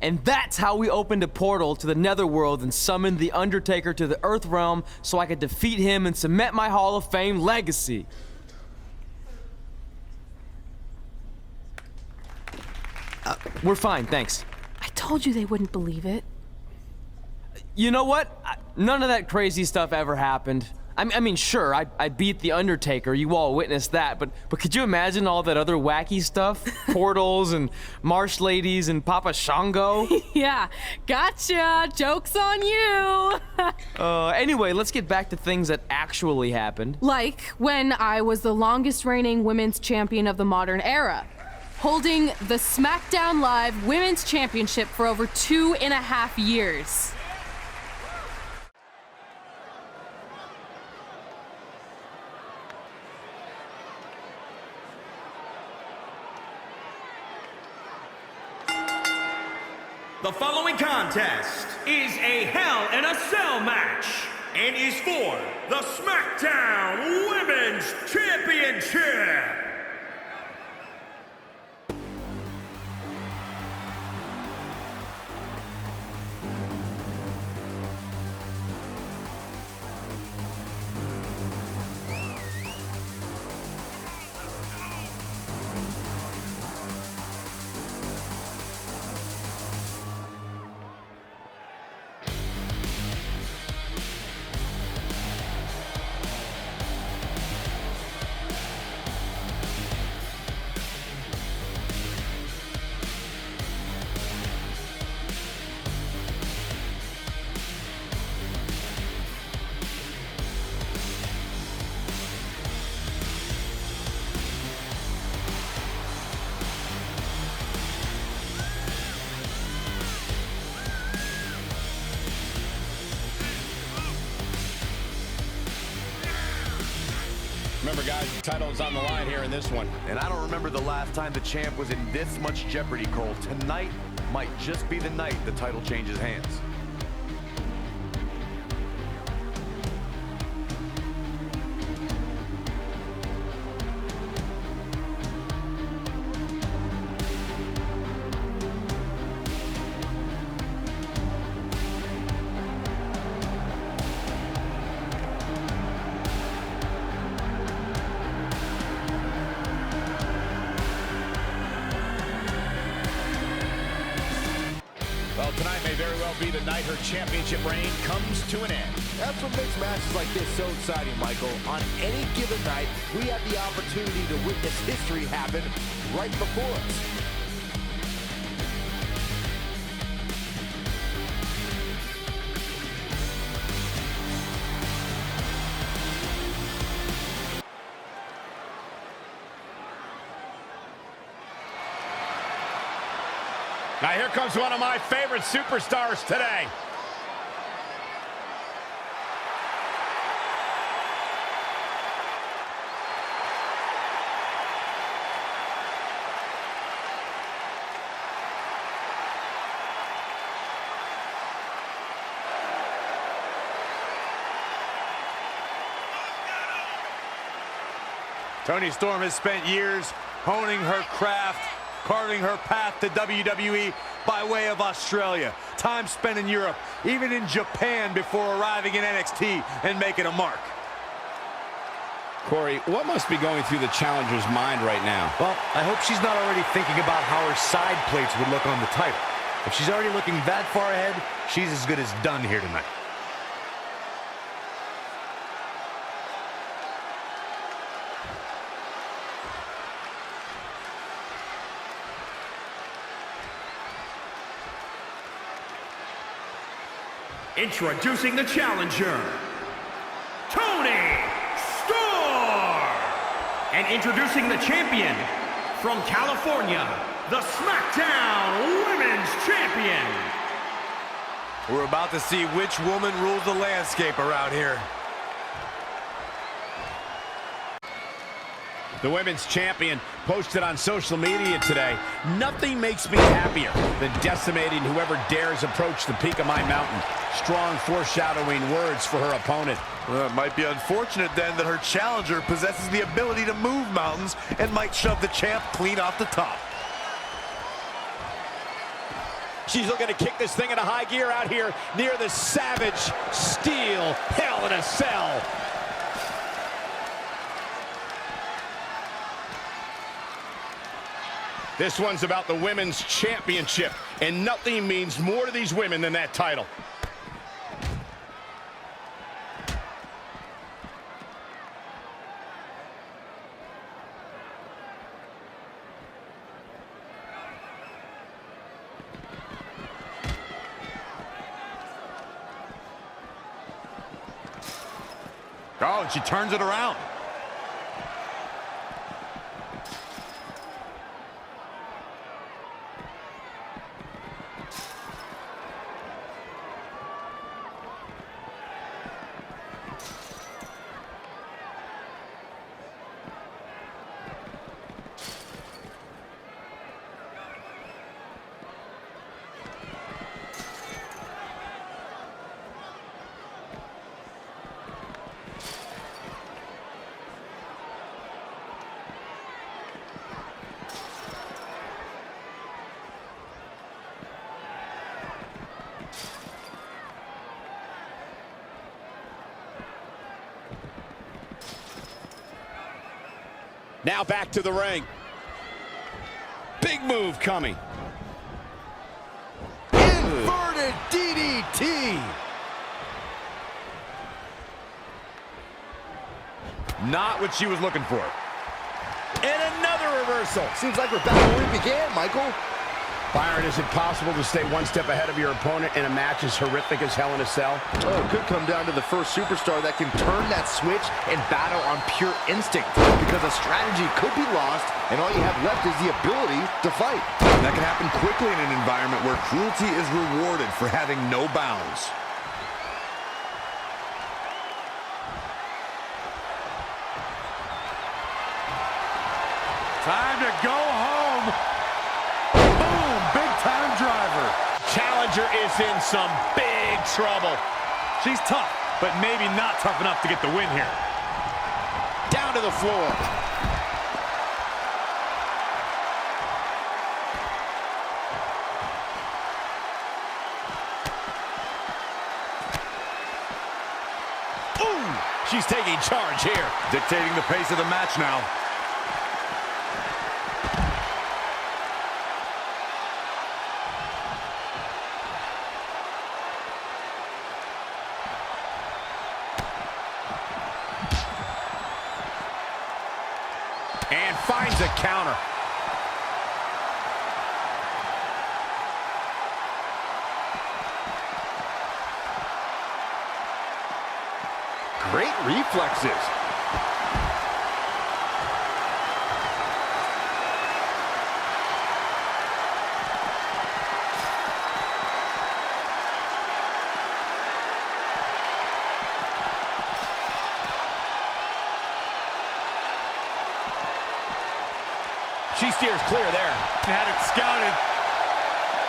And that's how we opened a portal to the Netherworld and summoned the Undertaker to the Earth Realm so I could defeat him and cement my Hall of Fame legacy. We're fine, thanks. I told you they wouldn't believe it. You know what? None of that crazy stuff ever happened. I mean, sure, I beat the Undertaker. You all witnessed that, but could you imagine all that other wacky stuff? Portals and marsh ladies and Papa Shango? Yeah, gotcha. Joke's on you. Anyway, let's get back to things that actually happened. Like when I was the longest reigning women's champion of the modern era, holding the SmackDown Live Women's Championship for over 2.5 years. The following contest is a Hell in a Cell match and is for the SmackDown Women's Championship. Remember, guys, the title's on the line here in this one. And I don't remember the last time the champ was in this much jeopardy, Cole. Tonight might just be the night the title changes hands. Well, tonight may very well be the night her championship reign comes to an end. That's what makes matches like this so exciting, Michael. On any given night, we have the opportunity to witness history happen right before us. Now here comes one of my favorite superstars today. Toni Storm has spent years honing her craft, carving her path to WWE by way of Australia. Time spent in Europe, even in Japan before arriving in NXT and making a mark. Corey, what must be going through the challenger's mind right now? Well, I hope she's not already thinking about how her side plates would look on the title. If she's already looking that far ahead, she's as good as done here tonight. Introducing the challenger, Toni Storm. And introducing the champion, from California, the SmackDown Women's Champion. We're about to see which woman rules the landscape around here. The women's champion posted on social media today, "Nothing makes me happier than decimating whoever dares approach the peak of my mountain." Strong foreshadowing words for her opponent. Well, it might be unfortunate then that her challenger possesses the ability to move mountains and might shove the champ clean off the top. She's looking to kick this thing into high gear out here near the Savage Steel Hell in a Cell. This one's about the Women's Championship, and nothing means more to these women than that title. Oh, and she turns it around. Now back to the ring. Big move coming. Inverted DDT. Not what she was looking for. And another reversal. Seems like we're back where we began, Michael. Byron, is it possible to stay one step ahead of your opponent in a match as horrific as Hell in a Cell? Oh, it could come down to the first superstar that can turn that switch and battle on pure instinct. Because a strategy could be lost, and all you have left is the ability to fight. That can happen quickly in an environment where cruelty is rewarded for having no bounds. Time to go home. Boom, big time driver. Challenger is in some big trouble. She's tough, but maybe not tough enough to get the win here. Down to the floor. Ooh, she's taking charge here. Dictating the pace of the match now. And finds a counter. Great reflexes. She steers clear there. Had it scouted.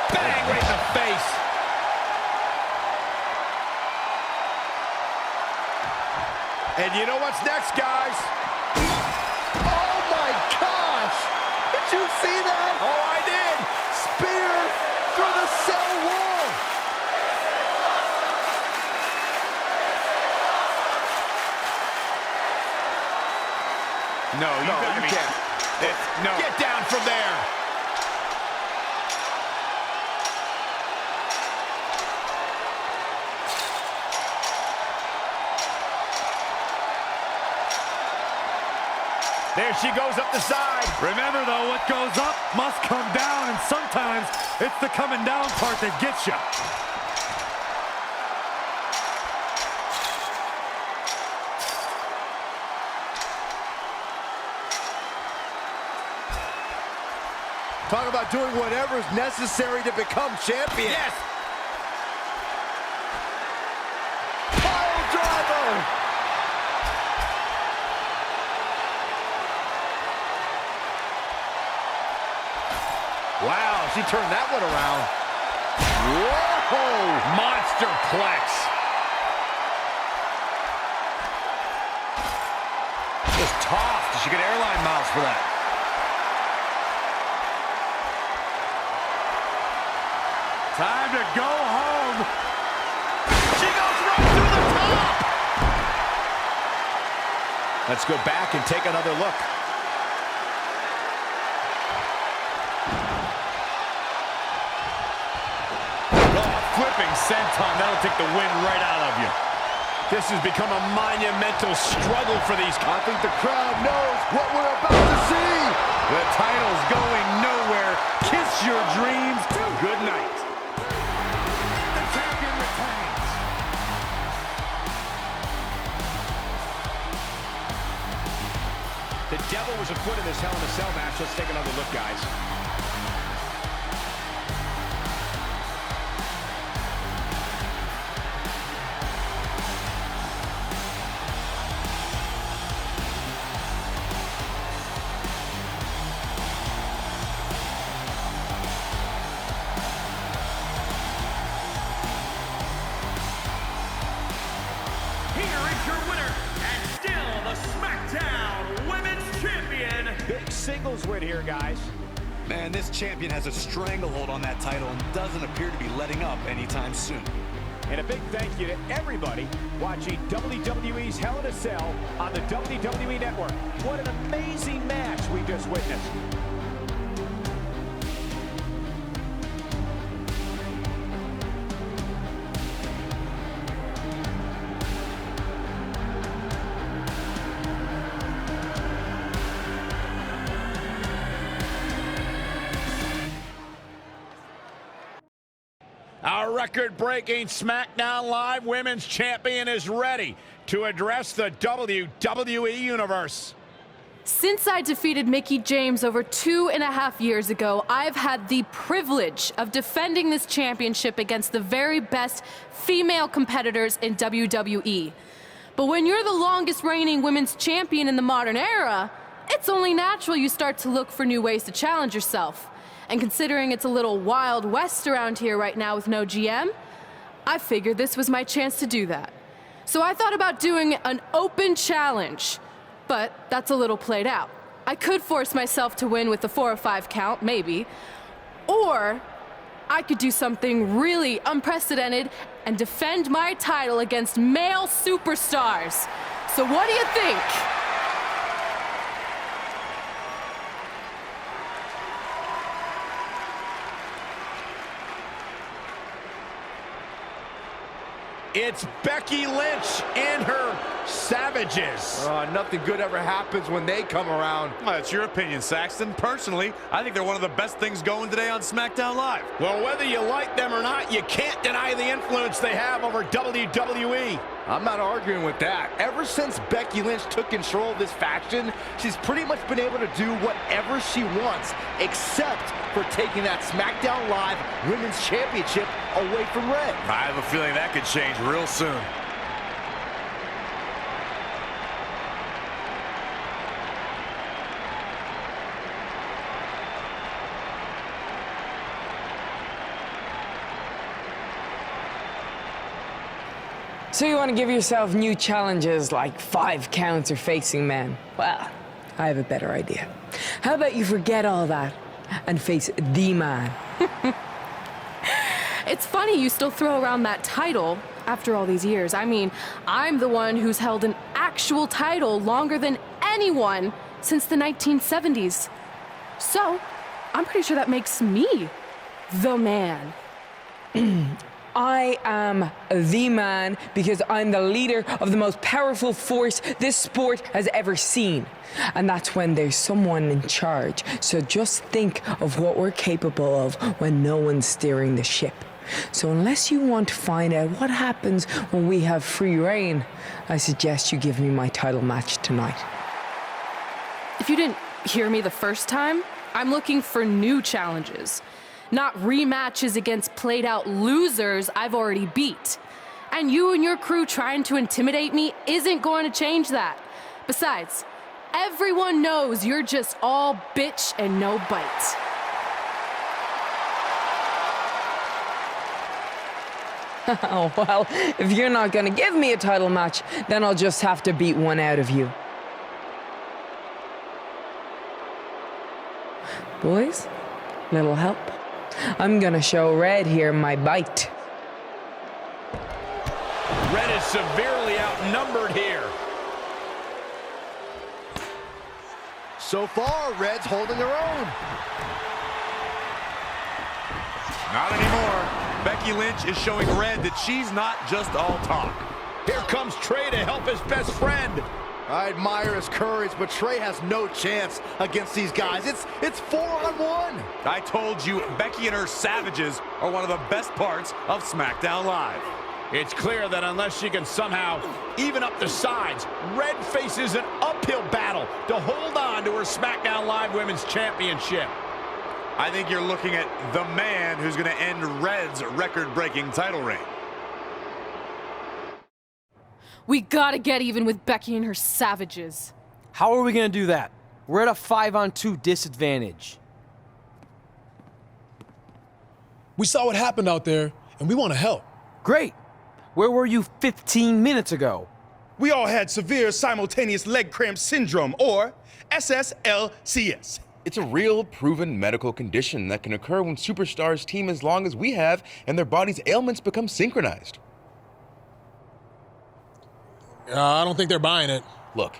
Bang, right in the face. And you know what's next, guys? Oh my gosh! Did you see that? Oh, I did. Spear through the cell wall. No, you can't. No. Get down from there. There she goes up the side. Remember, though, what goes up must come down, and sometimes it's the coming down part that gets you. Talk about doing whatever is necessary to become champion. Yes. Pile driver. Wow, she turned that one around. Whoa! Monsterplex. Just tossed. She get airline miles for that. Let's go back and take another look. Flipping senton, that'll take the wind right out of you. This has become a monumental struggle for these. I think the crowd knows what we're about to see. The title's going nowhere. Kiss your dreams. Good night. The champion retains. The devil was afoot in this Hell in a Cell match. Let's take another look, guys. Here is your winner, and still the SmackDown Women's Champion, Big singles win here, guys. Man, this champion has a stranglehold on that title and doesn't appear to be letting up anytime soon. And a big thank you to everybody watching WWE's Hell in a Cell on the WWE Network. What an amazing match we just witnessed. Our record-breaking SmackDown Live Women's Champion is ready to address the WWE Universe. Since I defeated Mickie James over 2.5 years ago, I've had the privilege of defending this championship against the very best female competitors in WWE. But when you're the longest reigning women's champion in the modern era, it's only natural you start to look for new ways to challenge yourself. And considering it's a little Wild West around here right now with no GM, I figured this was my chance to do that. So I thought about doing an open challenge, but that's a little played out. I could force myself to win with a 4 or 5 count, maybe, or I could do something really unprecedented and defend my title against male superstars. So what do you think? It's Becky Lynch and her Savages. Nothing good ever happens when they come around. Well, that's your opinion, Saxton. Personally, I think they're one of the best things going today on SmackDown Live. Well, whether you like them or not, you can't deny the influence they have over WWE. I'm not arguing with that. Ever since Becky Lynch took control of this faction, she's pretty much been able to do whatever she wants, except for taking that SmackDown Live Women's Championship away from Red. I have a feeling that could change real soon. So you want to give yourself new challenges like 5 counts or facing men? Well, I have a better idea. How about you forget all that and face the man? It's funny you still throw around that title after all these years. I mean, I'm the one who's held an actual title longer than anyone since the 1970s. So, I'm pretty sure that makes me the man. I am the man because I'm the leader of the most powerful force this sport has ever seen. And that's when there's someone in charge. So just think of what we're capable of when no one's steering the ship. So unless you want to find out what happens when we have free reign, I suggest you give me my title match tonight. If you didn't hear me the first time, I'm looking for new challenges. Not rematches against played-out losers I've already beat. And you and your crew trying to intimidate me isn't going to change that. Besides, everyone knows you're just all bitch and no bite. Oh, well, if you're not gonna give me a title match, then I'll just have to beat one out of you. Boys, little help? I'm gonna show Red here my bite. Red is severely outnumbered here. So far, Red's holding her own. Not anymore. Becky Lynch is showing Red that she's not just all talk. Here comes Trey to help his best friend. I admire his courage, but Trey has no chance against these guys. It's 4-on-1. I told you, Becky and her savages are one of the best parts of SmackDown Live. It's clear that unless she can somehow even up the sides, Red faces an uphill battle to hold on to her SmackDown Live Women's Championship. I think you're looking at the man who's going to end Red's record-breaking title reign. We gotta get even with Becky and her savages. How are we gonna do that? We're at a 5-on-2 disadvantage. We saw what happened out there, and we want to help. Great. Where were you 15 minutes ago? We all had severe simultaneous leg cramp syndrome, or SSLCS. It's a real, proven medical condition that can occur when superstars team as long as we have and their body's ailments become synchronized. I don't think they're buying it. Look,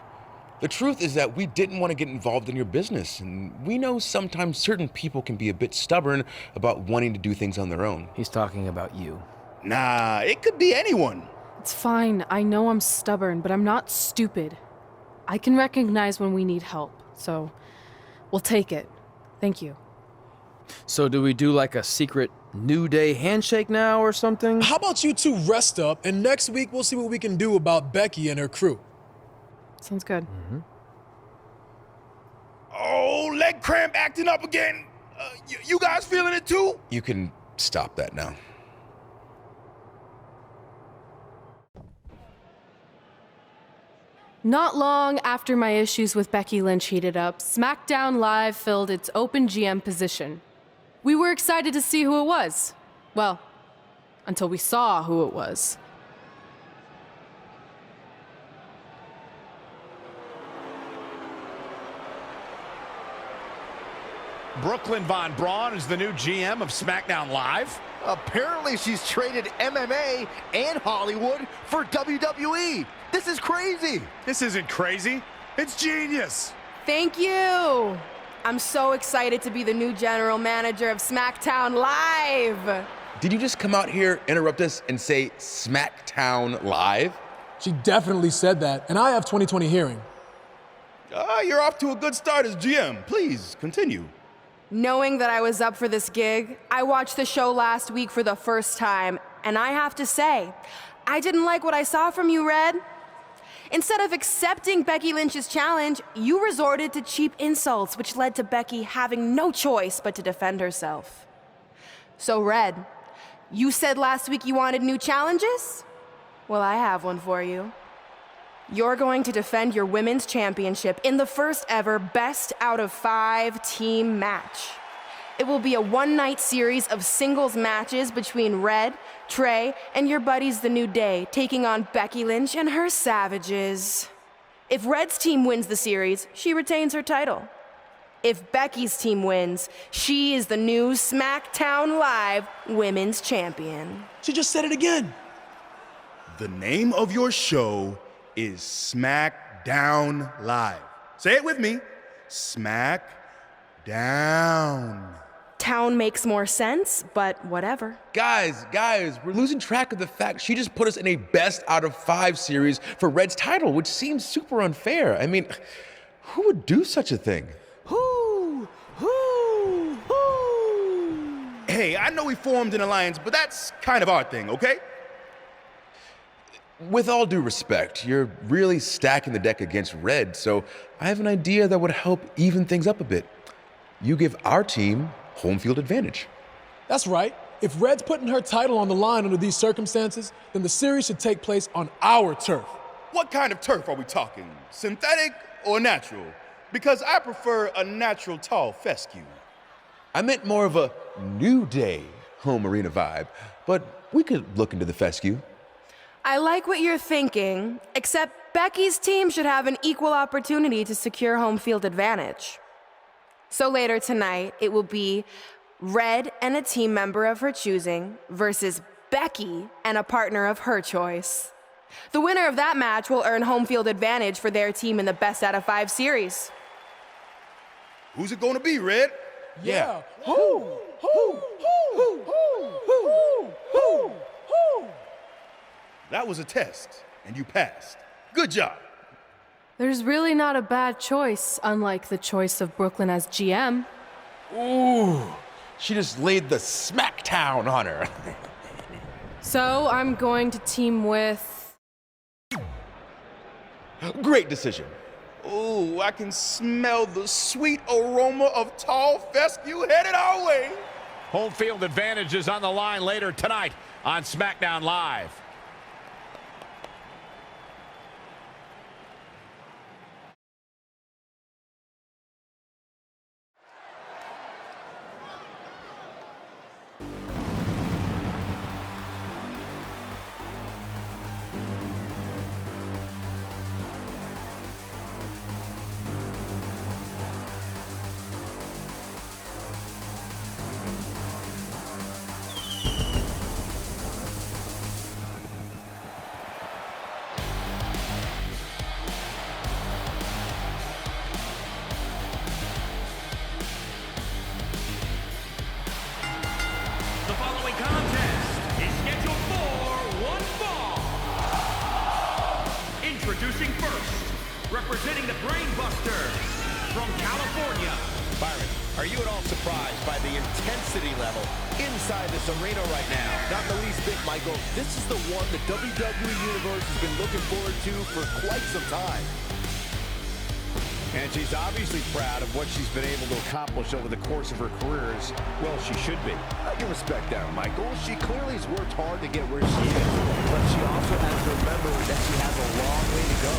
the truth is that we didn't want to get involved in your business, and we know sometimes certain people can be a bit stubborn about wanting to do things on their own. He's talking about you. Nah, it could be anyone. It's fine. I know I'm stubborn, but I'm not stupid. I can recognize when we need help, so we'll take it. Thank you. So do we do like a secret New Day handshake now or something? How about you two rest up, and next week we'll see what we can do about Becky and her crew. Sounds good. Oh, leg cramp acting up again. You guys feeling it too? You can stop that now. Not long after my issues with Becky Lynch heated up, SmackDown Live filled its open GM position. We were excited to see who it was. Well, until we saw who it was. Brooklyn Von Braun is the new GM of SmackDown Live. Apparently, she's traded MMA and Hollywood for WWE. This is crazy. This isn't crazy. It's genius. Thank you. I'm so excited to be the new general manager of SmackDown Live. Did you just come out here, interrupt us, and say SmackDown Live? She definitely said that, and I have 20/20 hearing. You're off to a good start as GM. Please, continue. Knowing that I was up for this gig, I watched the show last week for the first time, and I have to say, I didn't like what I saw from you, Red. Instead of accepting Becky Lynch's challenge, you resorted to cheap insults, which led to Becky having no choice but to defend herself. So, Red, you said last week you wanted new challenges? Well, I have one for you. You're going to defend your women's championship in the first ever best out of 5 team match. It will be a one-night series of singles matches between Red, Trey, and your buddies The New Day, taking on Becky Lynch and her savages. If Red's team wins the series, she retains her title. If Becky's team wins, she is the new SmackDown Live Women's Champion. She just said it again. The name of your show is SmackDown Live. Say it with me. SmackDown. Town makes more sense, but whatever. Guys, we're losing track of the fact she just put us in a best out of 5 series for Red's title, which seems super unfair. I mean, who would do such a thing? Who? Hey, I know we formed an alliance, but that's kind of our thing, okay? With all due respect, you're really stacking the deck against Red, so I have an idea that would help even things up a bit. You give our team home field advantage. That's right. If Red's putting her title on the line under these circumstances, then the series should take place on our turf. What kind of turf are we talking? Synthetic or natural? Because I prefer a natural tall fescue. I meant more of a New Day home arena vibe, but we could look into the fescue. I like what you're thinking, except Becky's team should have an equal opportunity to secure home field advantage. So later tonight, it will be Red and a team member of her choosing versus Becky and a partner of her choice. The winner of that match will earn home field advantage for their team in the best out of 5 series. Who's it gonna be, Red? Yeah. Who? That was a test, and you passed. Good job. There's really not a bad choice, unlike the choice of Brooklyn as GM. Ooh, she just laid the smackdown on her. So I'm going to team with... Great decision. Ooh, I can smell the sweet aroma of tall fescue headed our way. Home field advantage is on the line later tonight on SmackDown Live. The following contest is scheduled for one fall. Introducing first, representing the Brainbusters from California. Byron, are you at all surprised by the intensity level inside this arena right now? Not the least bit, Michael. This is the one the WWE Universe has been looking forward to for quite some time. And she's obviously proud of what she's been able to accomplish over the course of her career, as well she should be. I can respect that, Michael. She clearly has worked hard to get where she is, but she also has to remember that she has a long way to go.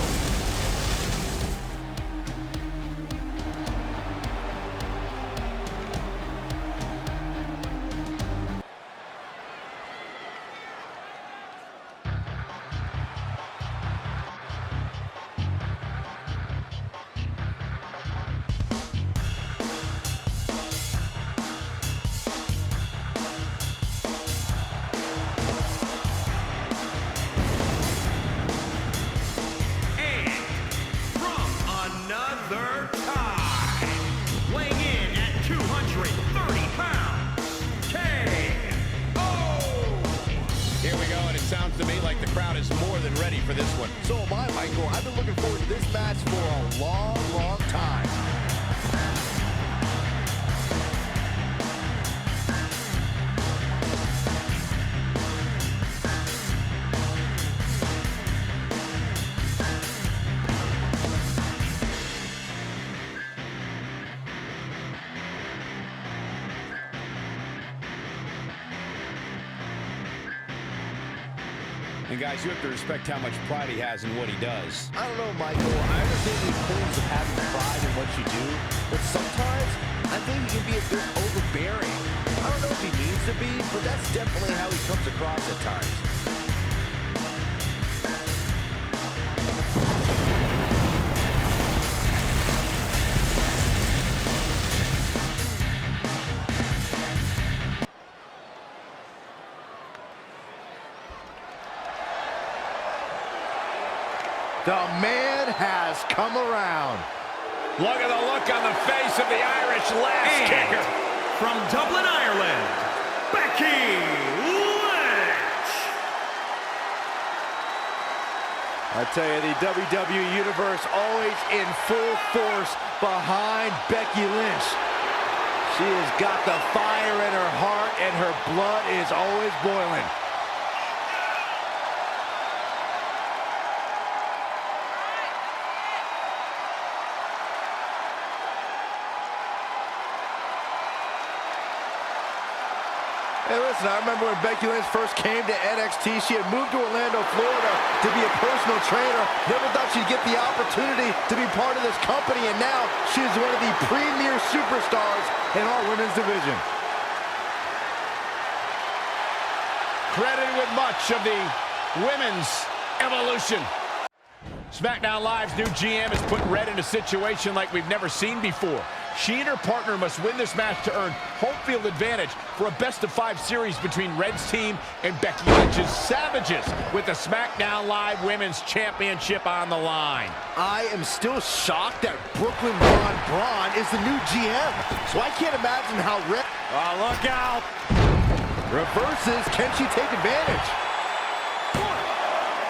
Sounds to me like the crowd is more than ready for this one. So am I, Michael. I've been looking forward to this match for a long, long time. And guys, you have to respect how much pride he has in what he does. I don't know, Michael. I understand the importance of having pride in what you do, but sometimes I think he can be a bit overbearing. I don't know if he means to be, but that's definitely how he comes across at times. The man has come around. Look at the look on the face of the Irish last kicker. From Dublin, Ireland, Becky Lynch. I tell you, the WWE Universe always in full force behind Becky Lynch. She has got the fire in her heart and her blood is always boiling. Hey, listen, I remember when Becky Lynch first came to NXT, she had moved to Orlando, Florida to be a personal trainer. Never thought she'd get the opportunity to be part of this company, and now she is one of the premier superstars in our women's division. Credited with much of the women's evolution. SmackDown Live's new GM is putting Red in a situation like we've never seen before. She and her partner must win this match to earn home field advantage for a best-of-5 series between Red's team and Becky Lynch's Savages, with the SmackDown Live Women's Championship on the line. I am still shocked that Brooklyn Braun is the new GM, so I can't imagine how Red... Oh, look out! Reverses, can she take advantage?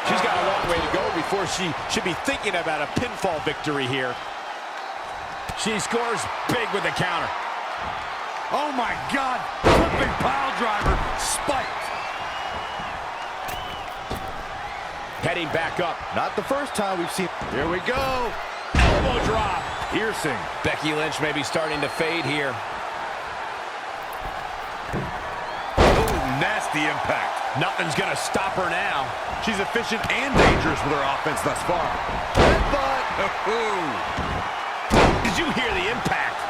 She's got a long way to go before she should be thinking about a pinfall victory here. She scores big with the counter. Oh my God, flipping pile driver, spiked. Heading back up. Not the first time we've seen... Here we go. Elbow drop. Piercing. Becky Lynch may be starting to fade here. Oh, nasty impact. Nothing's gonna stop her now. She's efficient and dangerous with her offense thus far. Headbutt. Did you hear the impact?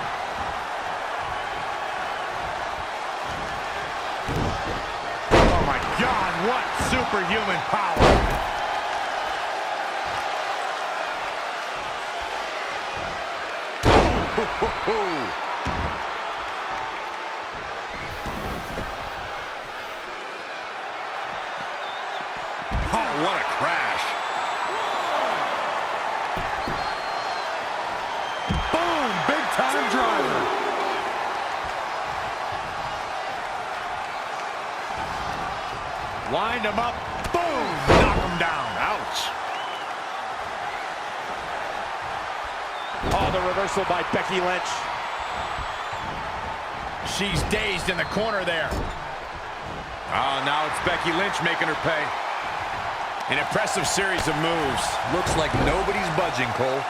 Oh my God, what superhuman power. Oh, what a crash. Boom, big time driver. Lined him up, boom, knock him down. Ouch. Oh, the reversal by Becky Lynch. She's dazed in the corner there. Oh, now it's Becky Lynch making her pay. An impressive series of moves. Looks like nobody's budging, Cole.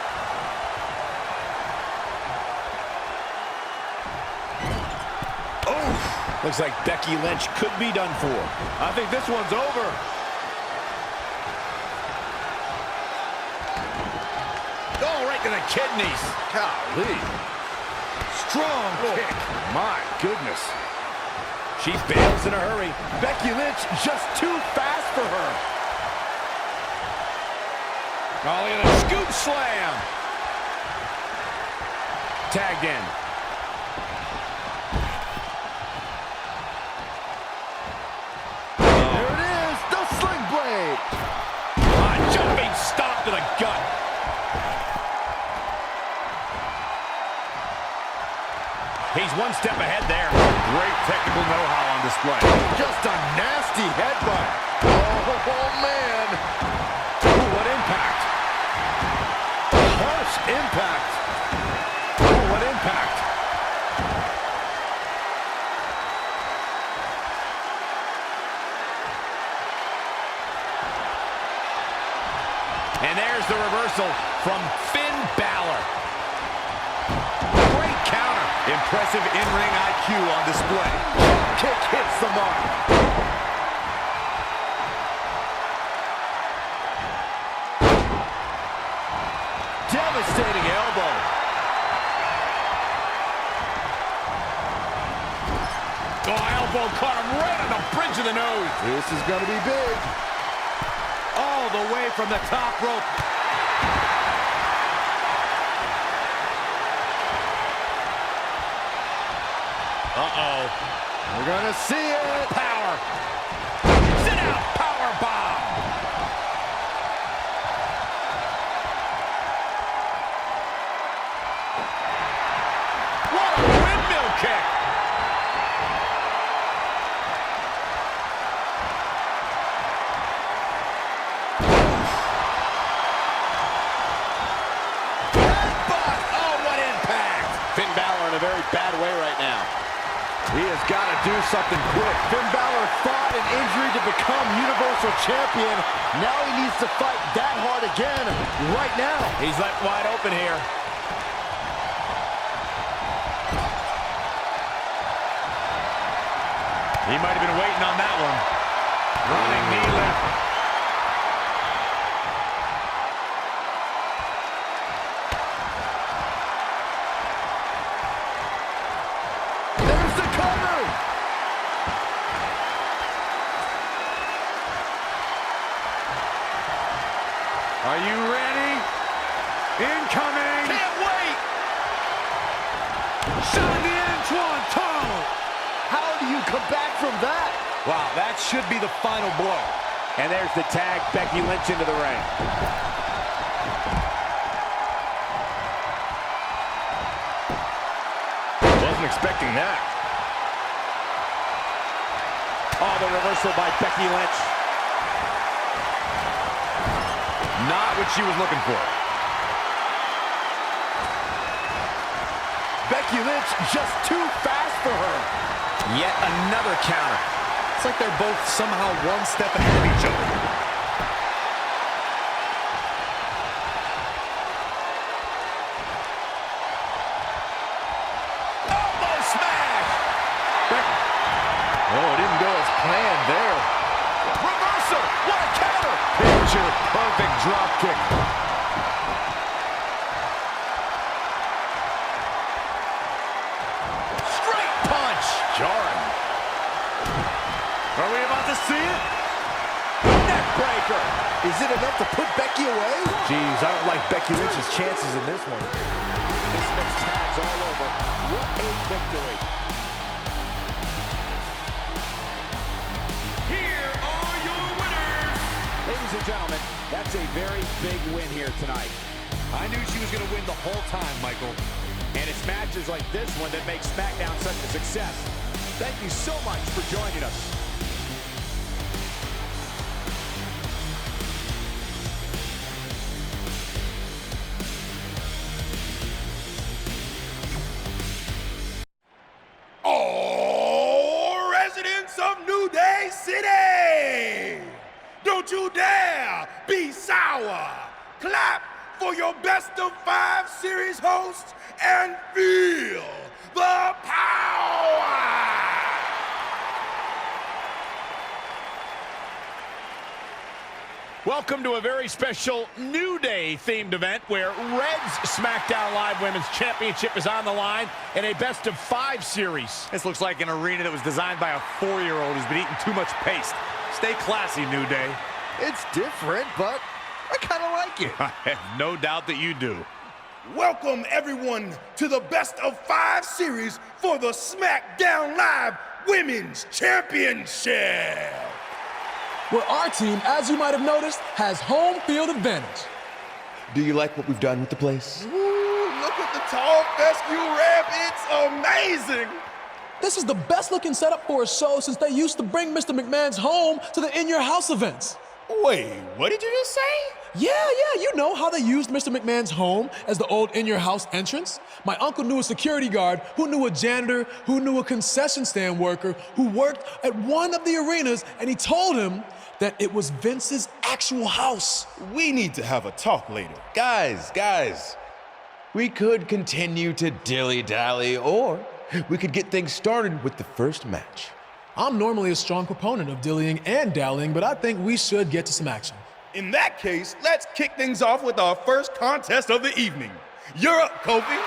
Oh, looks like Becky Lynch could be done for. I think this one's over. Oh, right to the kidneys. Golly. Strong kick. My goodness. She bails in a hurry. Becky Lynch just too fast for her. Oh, look at a scoop slam. Tagged in. There it is, the sling blade. Jumping stop to the gut. He's one step ahead there. Great technical know-how on display. Just a nasty headbutt. Oh, man. Ooh, what impact. Harsh impact. Oh, what impact. And there's the reversal from Finn Balor. Great counter. Impressive in-ring IQ on display. Kick hits the mark. Devastating elbow. Oh, elbow caught him right on the bridge of the nose. This is going to be big. All the way from the top rope. Uh-oh. We're going to see it. Power. Sit out. Power bomb. What a windmill kick. Headbutt. Oh, what impact. Finn Balor in a very bad way right now. He has got to do something quick. Finn Balor fought an injury to become Universal Champion. Now he needs to fight that hard again right now. He's left wide open here. He might have been waiting on that one. Running knee lift. There's the cover. Are you ready? Incoming. Can't wait. Shot in the end, Tunnel. How do you come back from that? Wow, that should be the final blow. And there's the tag, Becky Lynch into the ring. Wasn't expecting that. Oh, the reversal by Becky Lynch. Not what she was looking for. Becky Lynch just too fast for her. Yet another counter. It's like they're both somehow one step ahead of each other. Elbow smash. Oh, it didn't go as planned there. Reversal. What a counter. Picture perfect drop kick. Straight punch. Jarring. Are we about to see it? Neck breaker. Is it enough to put Becky away? Jeez, I don't like Becky Lynch's chances in this one. This makes tags all over. What a victory. Here are your winners. Ladies and gentlemen, that's a very big win here tonight. I knew she was going to win the whole time, Michael. And it's matches like this one that make SmackDown such a success. Thank you so much for joining us. All residents of New Day City, don't you dare be sour. Clap for your best of 5 series hosts and feel the power. Welcome to a very special New Day themed event where Red's SmackDown Live Women's Championship is on the line in a best of 5 series. This looks like an arena that was designed by a 4-year-old who's been eating too much paste. Stay classy, New Day. It's different, but I kind of like it. I have no doubt that you do. Welcome everyone to the best of 5 series for the SmackDown Live Women's Championship, Where our team, as you might have noticed, has home field advantage. Do you like what we've done with the place? Ooh, look at the tall fescue ramp. It's amazing. This is the best looking setup for a show since they used to bring Mr. McMahon's home to the In Your House events. Wait, what did you just say? Yeah, you know how they used Mr. McMahon's home as the old In Your House entrance? My uncle knew a security guard, who knew a janitor, who knew a concession stand worker, who worked at one of the arenas, and he told him that it was Vince's actual house. We need to have a talk later. Guys, we could continue to dilly-dally, or we could get things started with the first match. I'm normally a strong proponent of dillying and dallying, but I think we should get to some action. In that case, let's kick things off with our first contest of the evening. You're up, Kofi.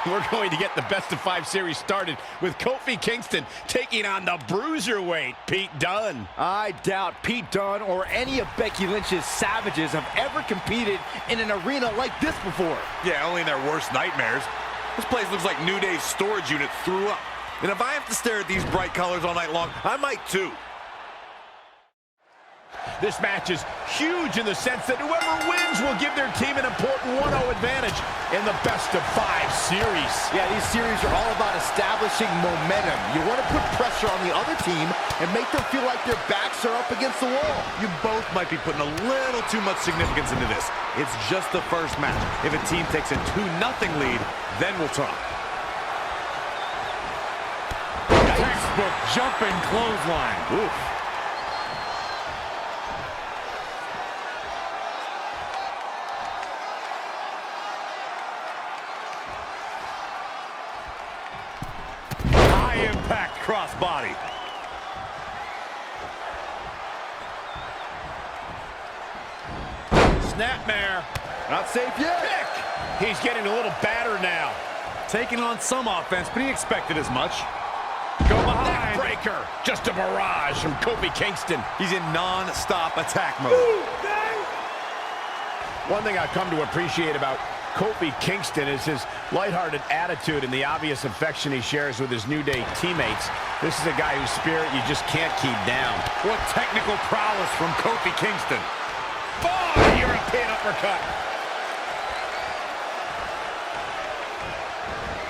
We're going to get the best of 5 series started with Kofi Kingston taking on the bruiserweight Pete Dunne. I doubt Pete Dunne or any of Becky Lynch's savages have ever competed in an arena like this before. Yeah, only in their worst nightmares. This place looks like New Day's storage unit threw up. And if I have to stare at these bright colors all night long, I might too. This match is huge in the sense that whoever wins will give their team an important 1-0 advantage in the best of 5 series. Yeah, these series are all about establishing momentum. You want to put pressure on the other team and make them feel like their backs are up against the wall. You both might be putting a little too much significance into this. It's just the first match. If a team takes a 2-0 lead, then we'll talk. Textbook jumping clothesline. Oof. Impact crossbody. Snapmare. Not safe yet. Kick. He's getting a little battered now. Taking on some offense, but he expected as much. Go behind. Neckbreaker. Just a barrage from Kofi Kingston. He's in non-stop attack mode. One thing I've come to appreciate about Kofi Kingston is his lighthearted attitude and the obvious affection he shares with his New Day teammates. This is a guy whose spirit you just can't keep down. What technical prowess from Kofi Kingston. Oh, European uppercut.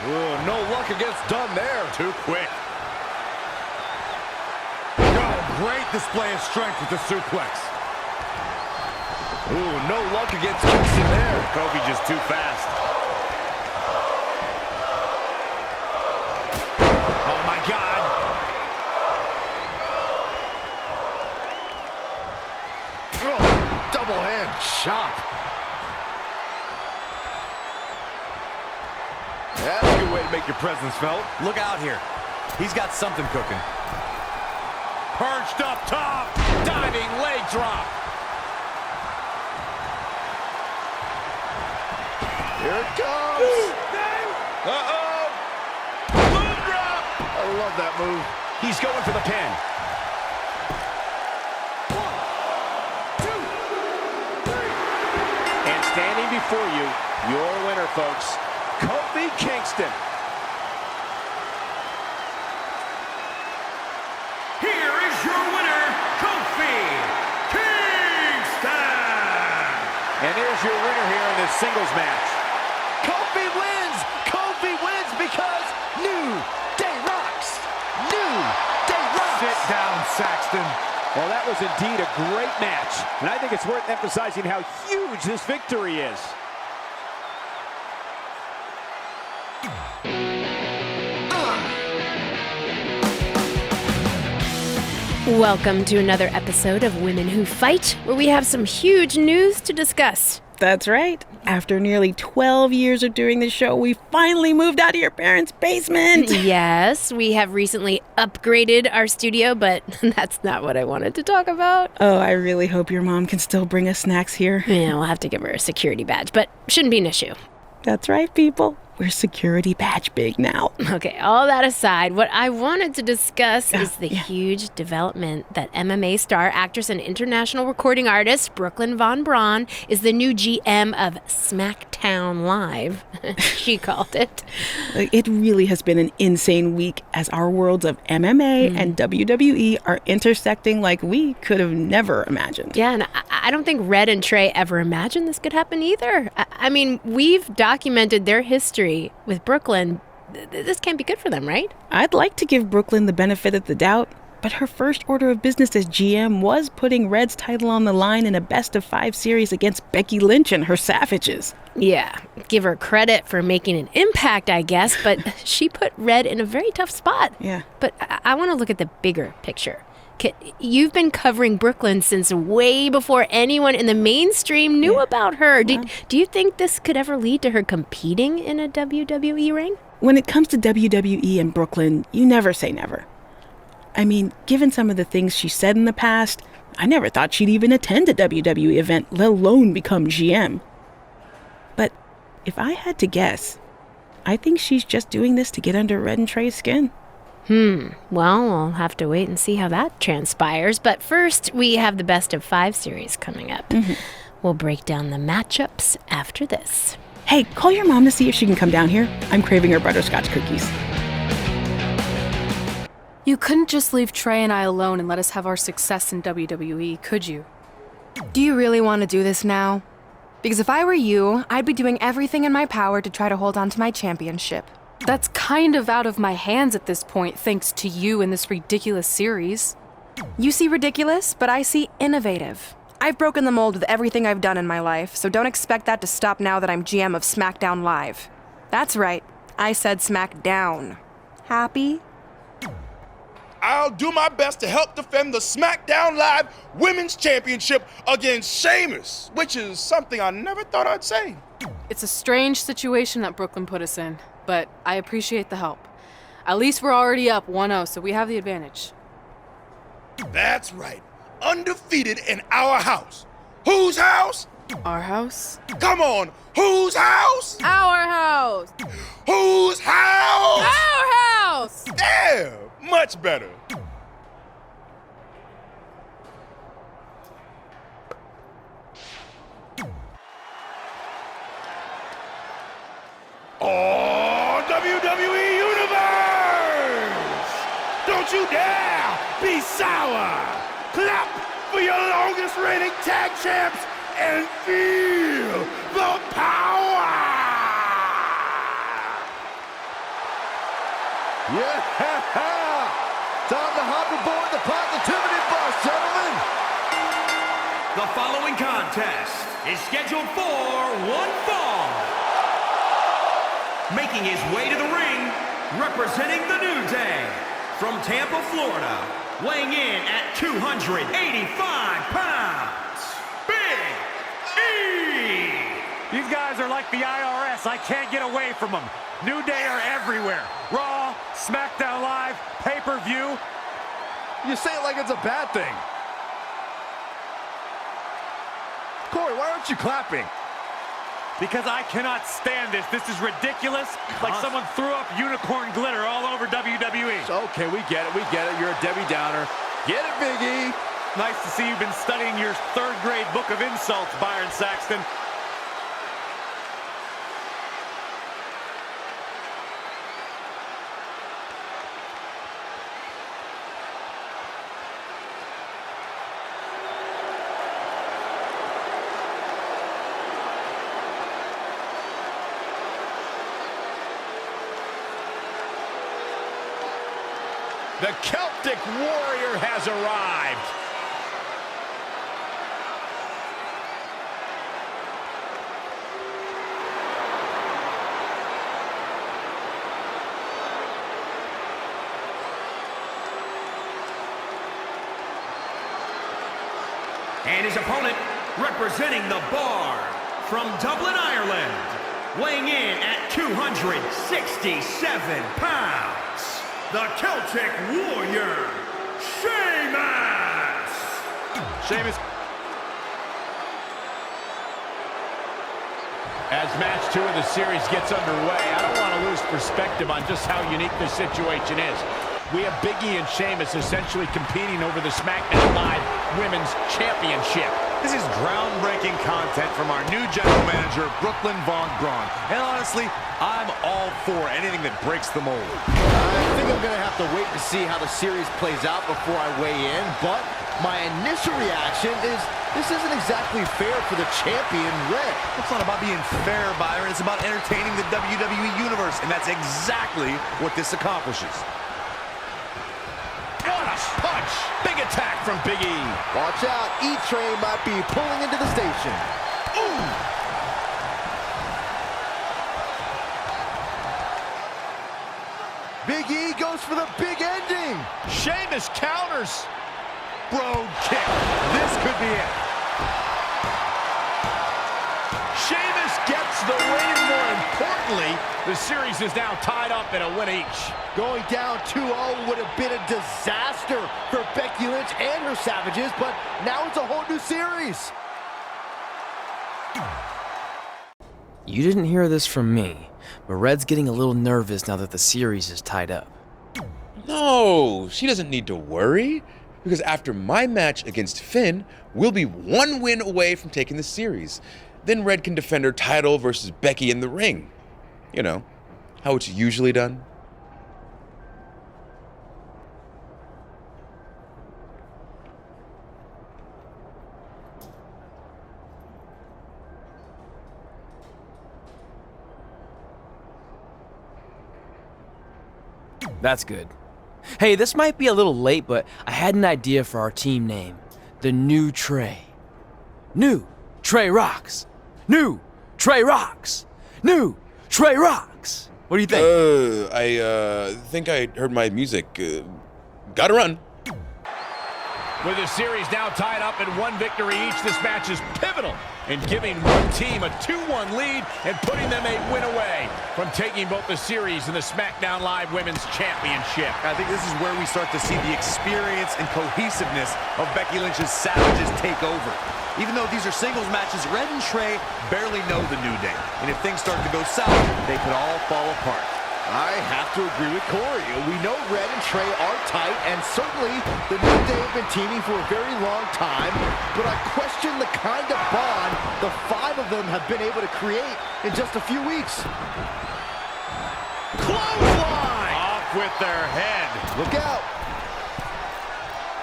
Ooh, no luck against Dunn there. Too quick. Great display of strength with the suplex. Ooh, no luck against Kingston there. Kofi just too fast. Oh, my God. Oh, double hand chop. That's a good way to make your presence felt. Look out here. He's got something cooking. Perched up top. Diving leg drop. Here it comes. Uh-oh. Boom drop. I love that move. He's going for the pin. 1, 2, 3. And standing before you, your winner, folks, Kofi Kingston. Here is your winner, Kofi Kingston. And here's your winner here in this singles match. Kofi wins. Kofi wins because New Day rocks. New Day rocks. Sit down, Saxton. Well, that was indeed a great match. And I think it's worth emphasizing how huge this victory is. Welcome to another episode of Women Who Fight, where we have some huge news to discuss. That's right. After nearly 12 years of doing the show, we finally moved out of your parents' basement. Yes, we have recently upgraded our studio, but that's not what I wanted to talk about. Oh, I really hope your mom can still bring us snacks here. Yeah, we'll have to give her a security badge, but shouldn't be an issue. That's right, people. We're security badge big now. Okay, all that aside, what I wanted to discuss is the huge development that MMA star, actress, and international recording artist Brooklyn Von Braun is the new GM of SmackDown Live, she called it. It really has been an insane week as our worlds of MMA and WWE are intersecting like we could have never imagined. Yeah, and I don't think Red and Trey ever imagined this could happen either. I mean, we've documented their history with Brooklyn. This can't be good for them, right? I'd like to give Brooklyn the benefit of the doubt, but her first order of business as GM was putting Red's title on the line in a best-of-5 series against Becky Lynch and her Savages. Yeah, give her credit for making an impact, I guess, but she put Red in a very tough spot. Yeah. But I want to look at the bigger picture. You've been covering Brooklyn since way before anyone in the mainstream knew about her. Do you think this could ever lead to her competing in a WWE ring? When it comes to WWE and Brooklyn, you never say never. I mean, given some of the things she said in the past, I never thought she'd even attend a WWE event, let alone become GM. But if I had to guess, I think she's just doing this to get under Red and Trey's skin. Well, we'll have to wait and see how that transpires. But first, we have the best-of-5 series coming up. We'll break down the matchups after this. Hey, call your mom to see if she can come down here. I'm craving her butterscotch cookies. You couldn't just leave Trey and I alone and let us have our success in WWE, could you? Do you really want to do this now? Because if I were you, I'd be doing everything in my power to try to hold on to my championship. That's kind of out of my hands at this point, thanks to you in this ridiculous series. You see ridiculous, but I see innovative. I've broken the mold with everything I've done in my life, so don't expect that to stop now that I'm GM of SmackDown Live. That's right, I said SmackDown. Happy? I'll do my best to help defend the SmackDown Live Women's Championship against Sheamus, which is something I never thought I'd say. It's a strange situation that Brooklyn put us in, but I appreciate the help. At least we're already up 1-0, so we have the advantage. That's right. Undefeated in our house. Whose house? Our house? Come on, whose house? Our house! Whose house? Our house! There, much better. WWE Universe! Don't you dare be sour! Clap for your longest reigning tag champs and feel the power! Yeah! Time to hop aboard the positivity bus, gentlemen! The following contest is scheduled for one fall. Making his way to the ring, representing the New Day, from Tampa, Florida, weighing in at 285 pounds, Big E! These guys are like the IRS. I can't get away from them. New Day are everywhere. Raw, SmackDown Live, pay-per-view. You say it like it's a bad thing. Corey, why aren't you clapping? Because I cannot stand this. This is ridiculous. Like someone threw up unicorn glitter all over WWE. Okay, we get it. You're a Debbie Downer. Get it, Big E. Nice to see you've been studying your third-grade book of insults, Byron Saxton. The Celtic Warrior has arrived. And his opponent, representing the Bar, from Dublin, Ireland, weighing in at 267 pounds, the Celtic Warrior, Sheamus! Sheamus. As match 2 of the series gets underway, I don't want to lose perspective on just how unique this situation is. We have Big E and Sheamus essentially competing over the SmackDown Live Women's Championship. This is groundbreaking content from our new general manager, Brooklyn Von Braun. And honestly, I'm all for anything that breaks the mold. I think I'm going to have to wait to see how the series plays out before I weigh in, but my initial reaction is this isn't exactly fair for the champion, Red. It's not about being fair, Byron. It's about entertaining the WWE Universe, and that's exactly what this accomplishes. What a punch! Big attack from Big E. Watch out, E-Train might be pulling into the station. Ooh! Big E goes for the big ending. Sheamus counters. Brogue kick. This could be it. Sheamus gets the win. More importantly, the series is now tied up at a win each. Going down 2-0 would have been a disaster for Becky Lynch and her Savages, but now it's a whole new series. You didn't hear this from me, but Red's getting a little nervous now that the series is tied up. No, she doesn't need to worry, because after my match against Finn, we'll be one win away from taking the series. Then Red can defend her title versus Becky in the ring. You know, how it's usually done. That's good. Hey, this might be a little late, but I had an idea for our team name. The New Trey. New Trey Rocks. New Trey Rocks. New Trey Rocks. What do you think? I think I heard my music. Gotta run. With the series now tied up in one victory each, this match is pivotal in giving one team a 2-1 lead and putting them a win away from taking both the series and the SmackDown Live Women's Championship. I think this is where we start to see the experience and cohesiveness of Becky Lynch's Savages take over. Even though these are singles matches, Red and Trey barely know the New Day. And if things start to go south, they could all fall apart. I have to agree with Corey. We know Red and Trey are tight, and certainly the New Day have been teaming for a very long time, but I question the kind of bond the 5 of them have been able to create in just a few weeks. Clothesline! Off with their head. Look out.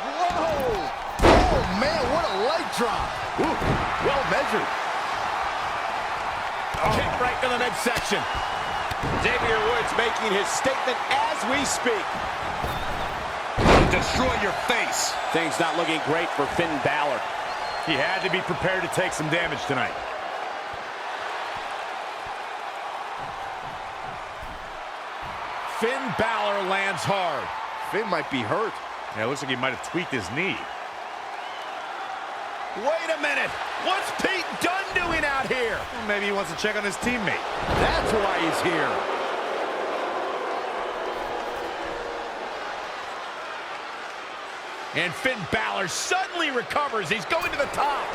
Whoa! Oh, man, what a leg drop. Ooh, well measured. Kick right to the midsection. Xavier Woods making his statement as we speak. Destroy your face. Things not looking great for Finn Balor. He had to be prepared to take some damage tonight. Finn Balor lands hard. Finn might be hurt. Yeah, it looks like he might have tweaked his knee. Wait a minute. What's Pete Dunne doing out here? Well, maybe he wants to check on his teammate. That's why he's here. And Finn Balor suddenly recovers. He's going to the top.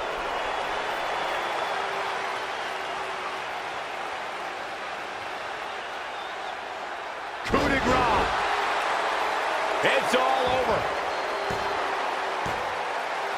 Coup de grace. It's all over.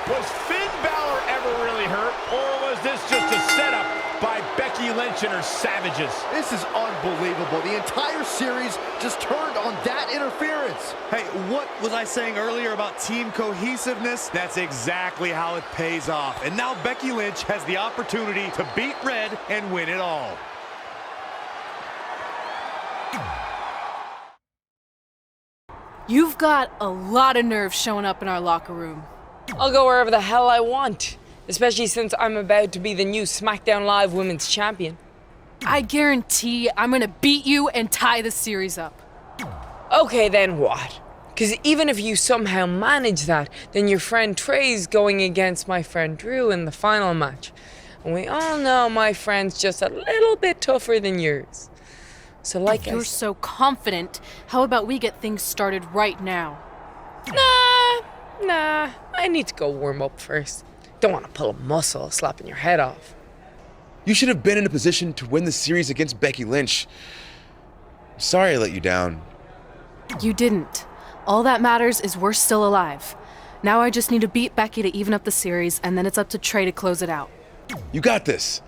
Was Finn Balor ever really hurt, or was this just a setup by Becky Lynch and her savages? This is unbelievable. The entire series just turned on that interference. Hey, what was I saying earlier about team cohesiveness? That's exactly how it pays off. And now Becky Lynch has the opportunity to beat Red and win it all. You've got a lot of nerve showing up in our locker room. I'll go wherever the hell I want, especially since I'm about to be the new SmackDown Live Women's Champion. I guarantee I'm gonna beat you and tie the series up. Okay, then what? Because even if you somehow manage that, then your friend Trey's going against my friend Drew in the final match. And we all know my friend's just a little bit tougher than yours. So like if you're so confident, how about we get things started right now? Nah, I need to go warm up first. Don't want to pull a muscle slapping your head off. You should have been in a position to win the series against Becky Lynch. Sorry I let you down. You didn't. All that matters is we're still alive. Now I just need to beat Becky to even up the series, and then it's up to Trey to close it out. You got this.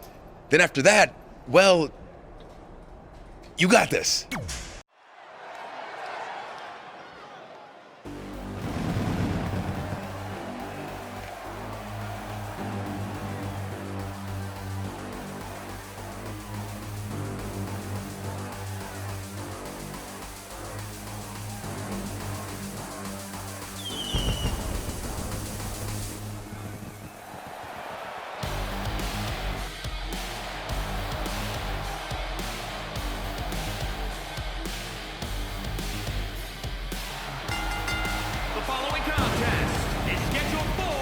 Then after that, well, you got this. The following contest is scheduled for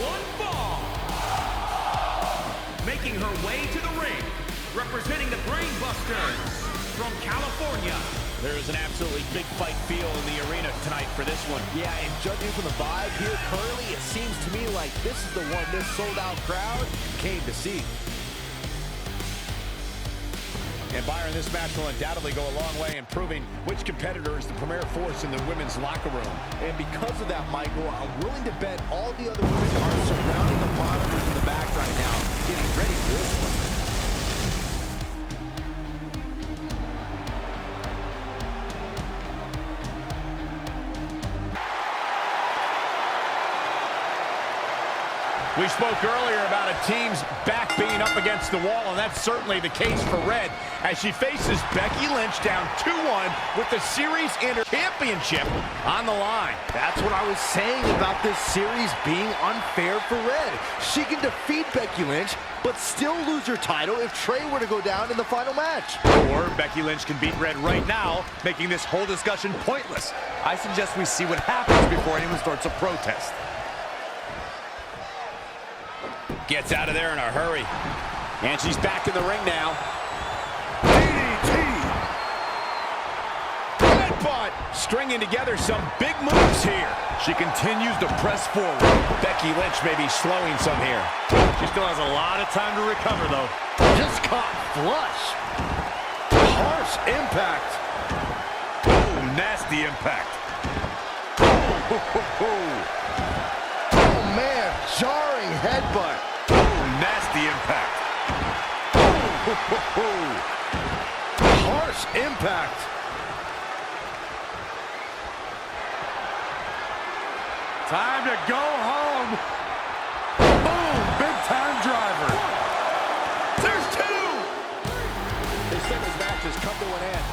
one fall. Making her way to the ring, representing the Brainbusters from California. There is an absolutely big fight feel in the arena tonight for this one. Yeah, and judging from the vibe here currently, it seems to me like this is the one this sold-out crowd came to see. And Byron, this match will undoubtedly go a long way in proving which competitor is the premier force in the women's locker room. And because of that, Michael, I'm willing to bet all the other women are surrounding the monitors in the back right now, getting ready for this one. We spoke earlier about a team's back being up against the wall, and that's certainly the case for Red as she faces Becky Lynch down 2-1 with the series championship on the line. That's what I was saying about this series being unfair for Red. She can defeat Becky Lynch, but still lose her title if Trey were to go down in the final match. Or Becky Lynch can beat Red right now, making this whole discussion pointless. I suggest we see what happens before anyone starts a protest. Gets out of there in a hurry. And she's back in the ring now. DDT! Headbutt! Stringing together some big moves here. She continues to press forward. Becky Lynch may be slowing some here. She still has a lot of time to recover, though. Just caught flush. Harsh impact. Oh, nasty impact. Oh, man, jarring headbutt. Nasty impact. Harsh impact. Time to go home. Boom, big time driver. There's two. This singles match has come to an end.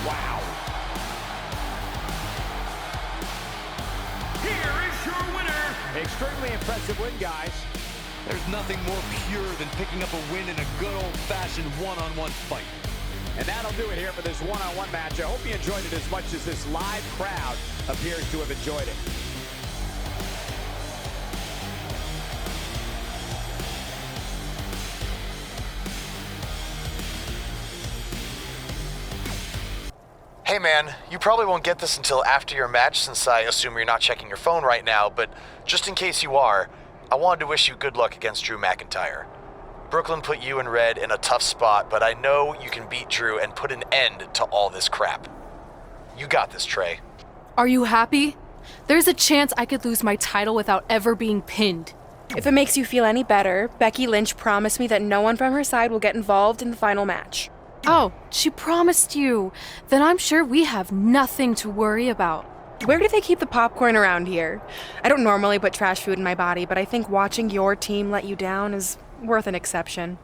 Wow. Here is your winner. Extremely impressive win, guys. There's nothing more pure than picking up a win in a good old-fashioned one-on-one fight. And that'll do it here for this one-on-one match. I hope you enjoyed it as much as this live crowd appears to have enjoyed it. Hey man, you probably won't get this until after your match since I assume you're not checking your phone right now, but just in case you are, I wanted to wish you good luck against Drew McIntyre. Brooklyn put you and Red in a tough spot, but I know you can beat Drew and put an end to all this crap. You got this, Trey. Are you happy? There's a chance I could lose my title without ever being pinned. If it makes you feel any better, Becky Lynch promised me that no one from her side will get involved in the final match. Oh, she promised you. Then I'm sure we have nothing to worry about. Where do they keep the popcorn around here? I don't normally put trash food in my body, but I think watching your team let you down is worth an exception.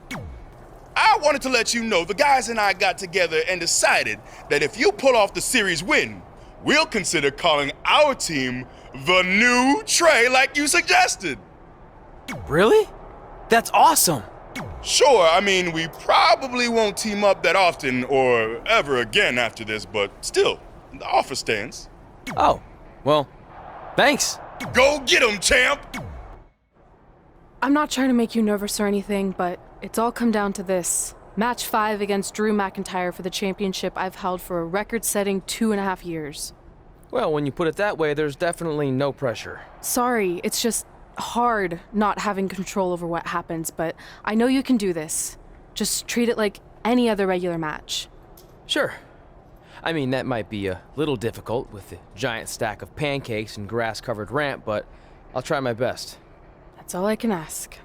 I wanted to let you know the guys and I got together and decided that if you pull off the series win, we'll consider calling our team the New Trey like you suggested. Really? That's awesome. Sure, I mean, we probably won't team up that often or ever again after this, but still, the offer stands. Oh, well, thanks. Go get 'em, champ! I'm not trying to make you nervous or anything, but it's all come down to this. Match 5 against Drew McIntyre for the championship I've held for a record-setting 2.5 years. Well, when you put it that way, there's definitely no pressure. Sorry, it's just hard not having control over what happens, but I know you can do this. Just treat it like any other regular match. Sure. I mean, that might be a little difficult with the giant stack of pancakes and grass-covered ramp, but I'll try my best. That's all I can ask.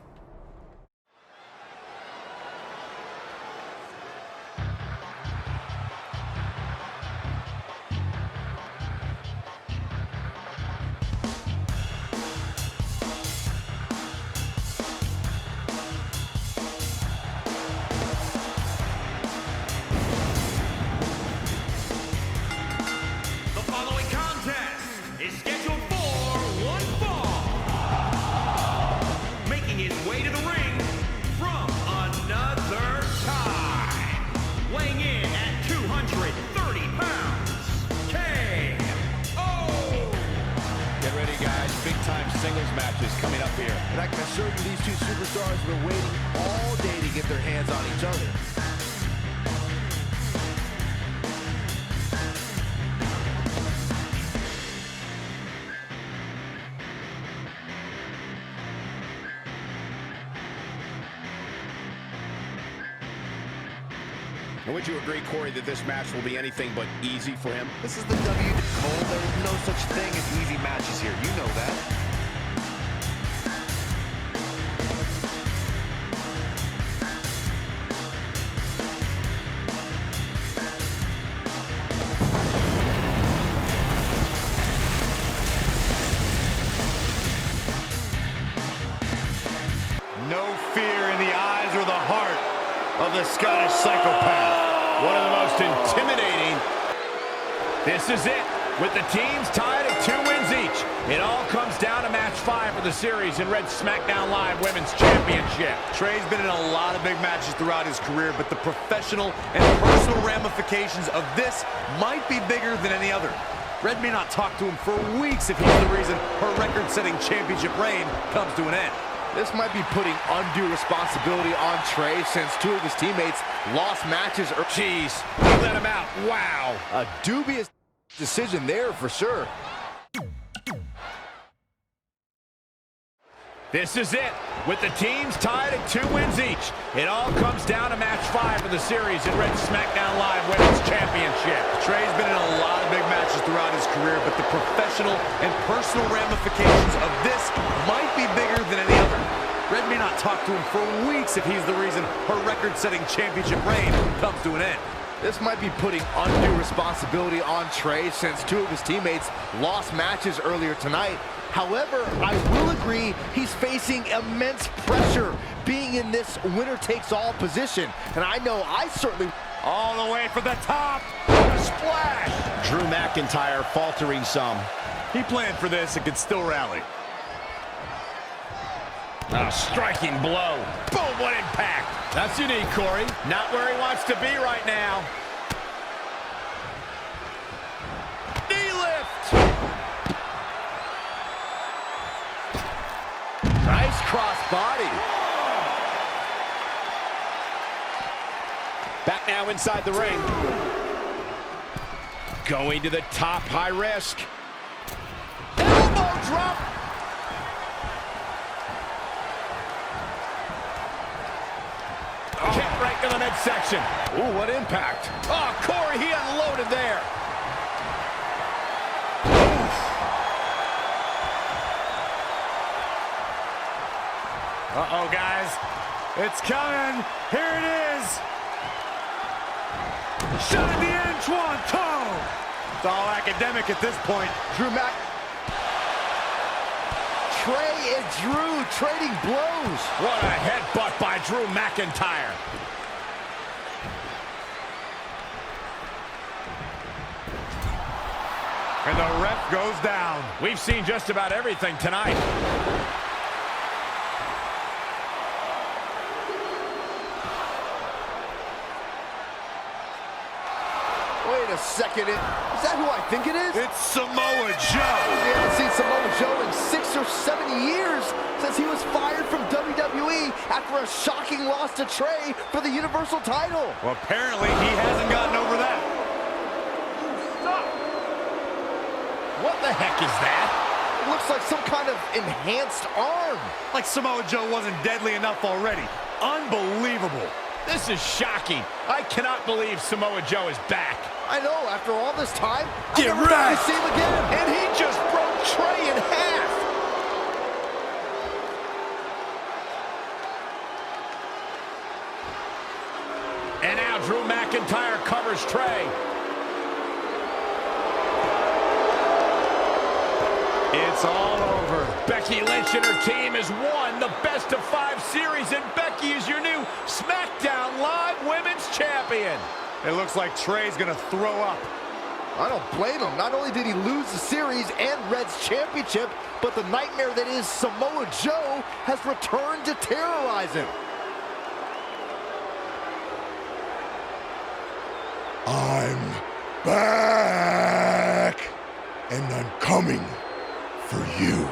Singles matches coming up here. And I can assure you these two superstars have been waiting all day to get their hands on each other. And would you agree, Corey, that this match will be anything but easy for him? This is the W. Cole. There's no such thing as easy matches here. You know that. No fear in the eyes or the heart of the Scottish psychopath. One of the most intimidating. This is it, with the teams tied at 2 wins each. It all comes down to match 5 of the series in Red SmackDown Live Women's Championship. Trey's been in a lot of big matches throughout his career, but the professional and personal ramifications of this might be bigger than any other. Red may not talk to him for weeks if he's the reason her record-setting championship reign comes to an end. This might be putting undue responsibility on Trey since 2 of his teammates lost matches. Jeez, he let him out. Wow. A dubious decision there for sure. This is it, with the teams tied at 2 wins each. It all comes down to match 5 of the series in Red SmackDown Live Women's Championship. Trey's been in a lot of big matches throughout his career, but the professional and personal ramifications of this might be bigger than any other. Red may not talk to him for weeks if he's the reason her record-setting championship reign comes to an end. This might be putting undue responsibility on Trey since 2 of his teammates lost matches earlier tonight. However, I will agree he's facing immense pressure being in this winner-takes-all position. And I know I certainly... All the way for the top. What a splash. Drew McIntyre faltering some. He planned for this and could still rally. A striking blow. Boom, what impact. That's unique, Corey. Not where he wants to be right now. Knee lift. Nice cross body. Back now inside the ring. Going to the top, high risk. Elbow drop. Kick right to the midsection. Ooh, what impact. Oh, Corey, he unloaded there. Uh-oh, guys. It's coming. Here it is. Shot at the end, Twanto. It's all academic at this point. Drew Trey and Drew trading blows. What a headbutt by Drew McIntyre. And the ref goes down. We've seen just about everything tonight. Wait a second, is that who I think it is? It's Samoa Joe. We haven't seen Samoa Joe in 6 or 7 years since he was fired from WWE after a shocking loss to Trey for the Universal title. Well, apparently he hasn't gotten over that. What the heck is that? It looks like some kind of enhanced arm. Like Samoa Joe wasn't deadly enough already. Unbelievable. This is shocking. I cannot believe Samoa Joe is back. I know, after all this time, Get I never thought right. I'd see him again. And he just broke Trey in half. And now Drew McIntyre covers Trey. It's all over. Becky Lynch and her team has won the best-of-5 series, and Becky is your new SmackDown Live Women's Champion. It looks like Trey's gonna throw up. I don't blame him. Not only did he lose the series and Red's championship, but the nightmare that is Samoa Joe has returned to terrorize him. I'm back, and I'm coming for you.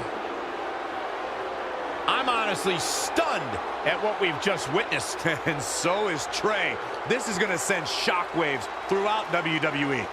I'm honestly stunned at what we've just witnessed. And so is Trey. This is gonna send shockwaves throughout WWE.